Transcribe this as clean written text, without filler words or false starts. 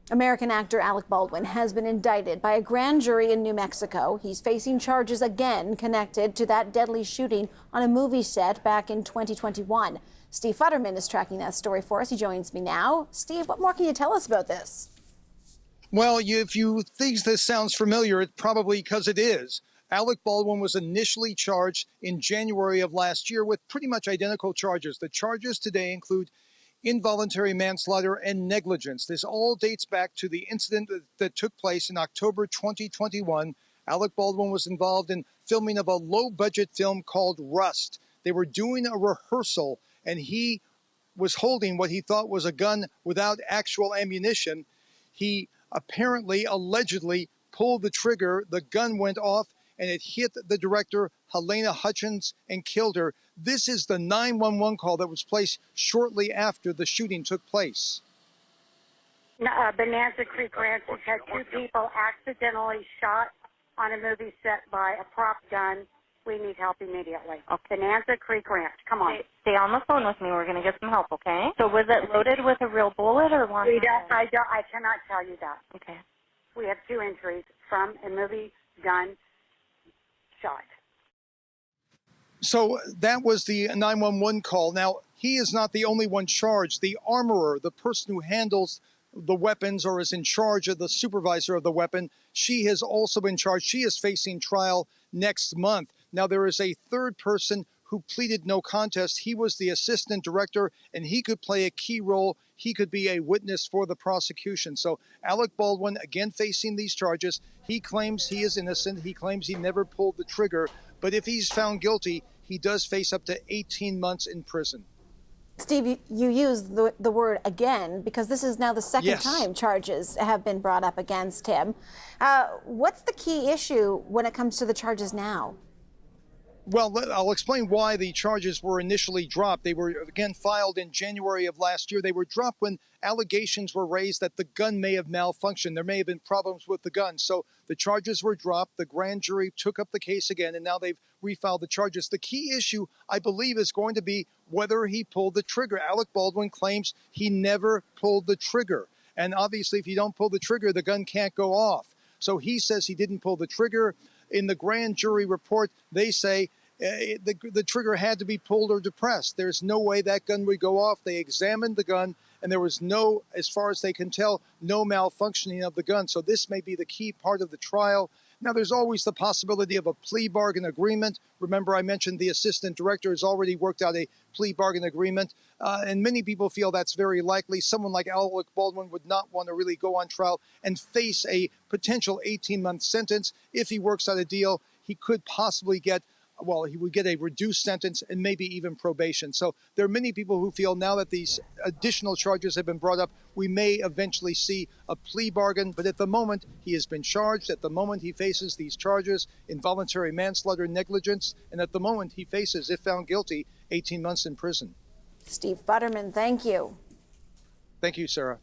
American actor Alec Baldwin has been indicted by a grand jury in New Mexico. He's facing charges again connected to that deadly shooting on a movie set back in 2021. Steve Futterman is tracking that story for us. He joins me now. Steve, what more can you tell us about this? Well, if you think this sounds familiar, it's probably because it is. Alec Baldwin was initially charged in January of last year with pretty much identical charges. The charges today include involuntary manslaughter and negligence. This all dates back to the incident that took place in October 2021. Alec Baldwin was involved in filming of a low-budget film called Rust. They were doing a rehearsal, and he was holding what he thought was a gun without actual ammunition. He allegedly pulled the trigger. The gun went off, and it hit the director, Helena Hutchins, and killed her. This is the 911 call that was placed shortly after the shooting took place. Bonanza Creek Ranch has had two people accidentally shot on a movie set by a prop gun. We need help immediately. Okay. Bonanza Creek Ranch, come on. Stay on the phone with me. We're going to get some help, okay? So was it loaded with a real bullet or one? I cannot tell you that. Okay. We have two entries from a movie gun shot. So that was the 911 call. Now, he is not the only one charged. The armorer, the person who handles the weapons or is in charge of the supervisor of the weapon, she has also been charged. She is facing trial next month. Now, there is a third person who pleaded no contest. He was the assistant director, and he could play a key role. He could be a witness for the prosecution. So Alec Baldwin, again facing these charges, he claims he is innocent. He claims he never pulled the trigger. But if he's found guilty, he does face up to 18 months in prison. Steve, you used the word again because this is now the second time charges have been brought up against him. What's the key issue when it comes to the charges now? Well, I'll explain why the charges were initially dropped. They were, again, filed in January of last year. They were dropped when allegations were raised that the gun may have malfunctioned. There may have been problems with the gun. So the charges were dropped. The grand jury took up the case again, and now they've refiled the charges. The key issue, I believe, is going to be whether he pulled the trigger. Alec Baldwin claims he never pulled the trigger. And obviously, if you don't pull the trigger, the gun can't go off. So he says he didn't pull the trigger. In the grand jury report, they say the trigger had to be pulled or depressed. There's no way that gun would go off. They examined the gun, and there was no, as far as they can tell, no malfunctioning of the gun. So this may be the key part of the trial. Now, there's always the possibility of a plea bargain agreement. Remember, I mentioned the assistant director has already worked out a plea bargain agreement, and many people feel that's very likely. Someone like Alec Baldwin would not want to really go on trial and face a potential 18-month sentence. If he works out a deal, he could possibly get, well, he would get a reduced sentence and maybe even probation. So there are many people who feel now that these additional charges have been brought up, we may eventually see a plea bargain. But at the moment, he has been charged. At the moment, he faces these charges, involuntary manslaughter, negligence. And at the moment, he faces, if found guilty, 18 months in prison. Steve Futterman, thank you. Thank you, Sarah.